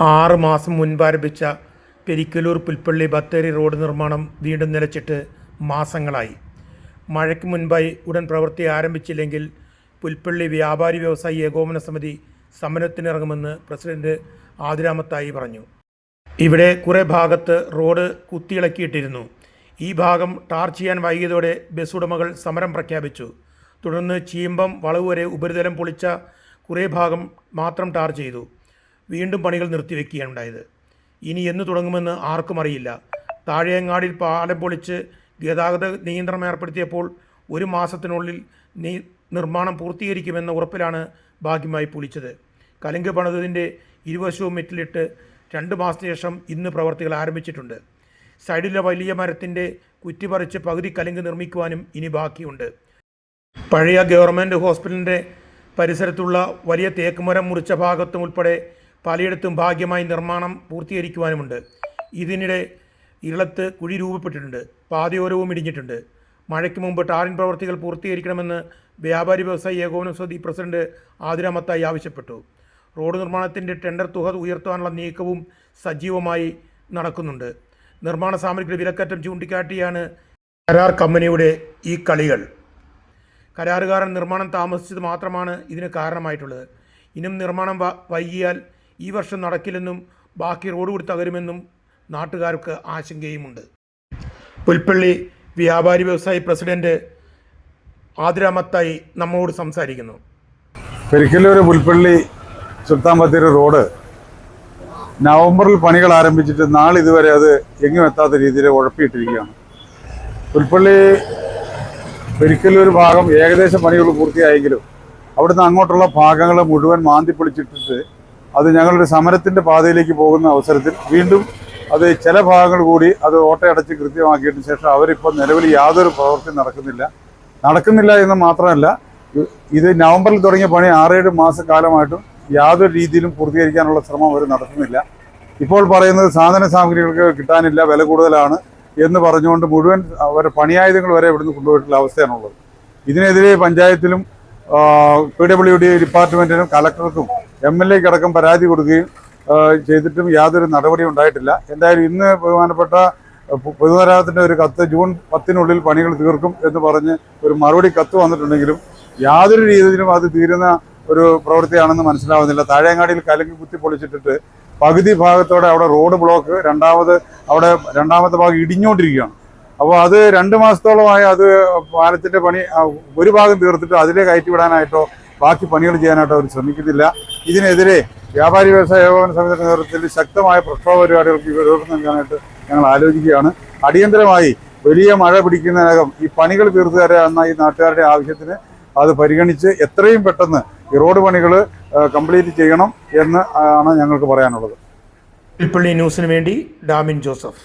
6 മാസം മുൻപ് ആരംഭിച്ച പെരിക്കലൂർ പുൽപ്പള്ളി ബത്തേരി റോഡ് നിർമ്മാണം വീണ്ടും നിലച്ചിട്ട് മാസങ്ങളായി. മഴയ്ക്ക് മുൻപായി ഉടൻ പ്രവൃത്തി ആരംഭിച്ചില്ലെങ്കിൽ പുൽപ്പള്ളി വ്യാപാരി വ്യവസായി ഏകോപന സമിതി സമരത്തിനിറങ്ങുമെന്ന് പ്രസിഡന്റ് ആതിരാമത്തായി പറഞ്ഞു. ഇവിടെ കുറേ ഭാഗത്ത് റോഡ് കുത്തിയിളക്കിയിട്ടിരുന്നു. ഈ ഭാഗം ടാർ ചെയ്യാൻ വൈകിയതോടെ ബസ് ഉടമകൾ സമരം പ്രഖ്യാപിച്ചു. തുടർന്ന് ചീമ്പം വളവ് വരെ ഉപരിതലം പൊളിച്ച കുറേ ഭാഗം മാത്രം ടാർ ചെയ്തു. വീണ്ടും പണികൾ നിർത്തിവെക്കുകയാണ് ഉണ്ടായത്. ഇനി എന്ന് തുടങ്ങുമെന്ന് ആർക്കും അറിയില്ല. താഴെയങ്ങാടിയിൽ പാലം പൊളിച്ച് ഗതാഗത നിയന്ത്രണം ഏർപ്പെടുത്തിയപ്പോൾ 1 മാസത്തിനുള്ളിൽ നിർമ്മാണം പൂർത്തീകരിക്കുമെന്ന ഉറപ്പിലാണ് ഭാഗ്യമായി പൊളിച്ചത്. കലുങ്ക് പണിതതിൻ്റെ ഇരുവശവും മെറ്റിലിട്ട് 2 മാസത്തിന് ശേഷം ഇന്ന് പ്രവർത്തികൾ ആരംഭിച്ചിട്ടുണ്ട്. സൈഡിലെ വലിയ മരത്തിൻ്റെ കുറ്റി പറിച്ച് പകുതി കലുങ്ക് നിർമ്മിക്കുവാനും ഇനി ബാക്കിയുണ്ട്. പഴയ ഗവൺമെൻറ് ഹോസ്പിറ്റലിൻ്റെ പരിസരത്തുള്ള വലിയ തേക്കുമരം മുറിച്ച ഭാഗത്തും ഉൾപ്പെടെ പലയിടത്തും ഭാഗ്യമായി നിർമ്മാണം പൂർത്തീകരിക്കുവാനുമുണ്ട്. ഇതിനിടെ ഇളത്ത് കുഴി രൂപപ്പെട്ടിട്ടുണ്ട്. പാതയോരവും ഇടിഞ്ഞിട്ടുണ്ട്. മഴയ്ക്ക് മുമ്പ് ടാറിൻ പ്രവർത്തികൾ പൂർത്തീകരിക്കണമെന്ന് വ്യാപാരി വ്യവസായി ഏകോപന സമിതി പ്രസിഡന്റ് ആതിരാമത്തായി ആവശ്യപ്പെട്ടു. റോഡ് നിർമ്മാണത്തിൻ്റെ ടെൻഡർ തുക ഉയർത്താനുള്ള നീക്കവും സജീവമായി നടക്കുന്നുണ്ട്. നിർമ്മാണ സാമഗ്രികളുടെ വിലക്കയറ്റം ചൂണ്ടിക്കാട്ടിയാണ് കരാർ കമ്പനിയുടെ ഈ കളികൾ. കരാറുകാരൻ നിർമ്മാണം താമസിച്ചത് മാത്രമാണ് ഇതിന് കാരണമായിട്ടുള്ളത്. ഇനിയും നിർമ്മാണം വൈകിയാൽ ഈ വർഷം നടക്കില്ലെന്നും ബാക്കി റോഡ് കൂടി തകരുമെന്നും നാട്ടുകാർക്ക് ആശങ്കയുമുണ്ട്. പുൽപ്പള്ളി വ്യാപാരി വ്യവസായി പ്രസിഡന്റ് ആതിരാമത്തായി നമ്മോട് സംസാരിക്കുന്നു. പെരിക്കലൂർ പുൽപ്പള്ളി സുൽത്താൻ ബത്തേരി റോഡ് നവംബറിൽ പണികൾ ആരംഭിച്ചിട്ട് നാളിതുവരെ അത് എങ്ങും എത്താത്ത രീതിയിൽ ഉഴപ്പിയിട്ടിരിക്കുകയാണ്. പുൽപ്പള്ളി പെരിക്കലൂർ ഭാഗം ഏകദേശം പണികൾ പൂർത്തിയായെങ്കിലും അവിടുന്ന് അങ്ങോട്ടുള്ള ഭാഗങ്ങൾ മുഴുവൻ മാന്തിപ്പൊളിച്ചിട്ടിട്ട് അത് ഞങ്ങളുടെ സമരത്തിൻ്റെ പാതയിലേക്ക് പോകുന്ന അവസരത്തിൽ വീണ്ടും അത് ചില ഭാഗങ്ങൾ കൂടി അത് ഓട്ടയടച്ച് കൃത്യമാക്കിയതിന് ശേഷം അവരിപ്പോൾ നിലവിൽ യാതൊരു പ്രവൃത്തി നടക്കുന്നില്ല എന്ന് മാത്രമല്ല, ഇത് നവംബറിൽ തുടങ്ങിയ പണി 6-7 മാസക്കാലമായിട്ടും യാതൊരു രീതിയിലും പൂർത്തീകരിക്കാനുള്ള ശ്രമം അവർ നടത്തുന്നില്ല. ഇപ്പോൾ പറയുന്നത് സാധന സാമഗ്രികൾക്ക് കിട്ടാനില്ല, വില കൂടുതലാണ് എന്ന് പറഞ്ഞുകൊണ്ട് മുഴുവൻ അവരുടെ പണിയായുധങ്ങൾ വരെ ഇവിടുന്ന് കൊണ്ടുപോയിട്ടുള്ള അവസ്ഥയാണുള്ളത്. ഇതിനെതിരെ പഞ്ചായത്തിലും PWD ഡിപ്പാർട്ട്മെൻറ്റിനും കലക്ടർക്കും MLA അടക്കം പരാതി കൊടുക്കുകയും ചെയ്തിട്ടും യാതൊരു നടപടിയും ഉണ്ടായിട്ടില്ല. എന്തായാലും ഇന്ന് ബഹുമാനപ്പെട്ട പൊതുമരാമത്തിൻ്റെ ഒരു കത്ത് ജൂൺ 10-നുള്ളിൽ പണികൾ തീർക്കും എന്ന് പറഞ്ഞ് ഒരു മറുപടി കത്ത് വന്നിട്ടുണ്ടെങ്കിലും യാതൊരു രീതിയിലും അത് തീരുന്ന ഒരു പ്രവൃത്തിയാണെന്ന് മനസ്സിലാവുന്നില്ല. താഴെങ്ങാടിയിൽ കലുങ്ക് കുത്തി പൊളിച്ചിട്ടിട്ട് പകുതി ഭാഗത്തോടെ അവിടെ റോഡ് ബ്ലോക്ക്, രണ്ടാമത്തെ ഭാഗം ഇടിഞ്ഞുകൊണ്ടിരിക്കുകയാണ്. അപ്പോൾ അത് 2 മാസത്തോളമായി അത് പാലത്തിൻ്റെ പണി ഒരു ഭാഗം തീർത്തിട്ട് അതിലെ കയറ്റി വിടാനായിട്ടോ ബാക്കി പണികൾ ചെയ്യാനായിട്ടോ അവർ ശ്രമിക്കുന്നില്ല. ഇതിനെതിരെ വ്യാപാരി വ്യവസായ ഏകോപന സമിതിയുടെ നേതൃത്വത്തിൽ ശക്തമായ പ്രക്ഷോഭ പരിപാടികൾക്ക് നേതൃത്വം നൽകാനായിട്ട് ഞങ്ങൾ ആലോചിക്കുകയാണ്. അടിയന്തരമായി വലിയ മഴ പിടിക്കുന്നതിനകം ഈ പണികൾ തീർത്തു തരാമെന്ന ഈ നാട്ടുകാരുടെ ആവശ്യത്തിന് അത് പരിഗണിച്ച് എത്രയും പെട്ടെന്ന് ഈ റോഡ് പണികൾ കംപ്ലീറ്റ് ചെയ്യണം എന്ന് ആണ് ഞങ്ങൾക്ക് പറയാനുള്ളത്. പുൽപ്പള്ളി ന്യൂസിന് വേണ്ടി ഡാമിൻ ജോസഫ്.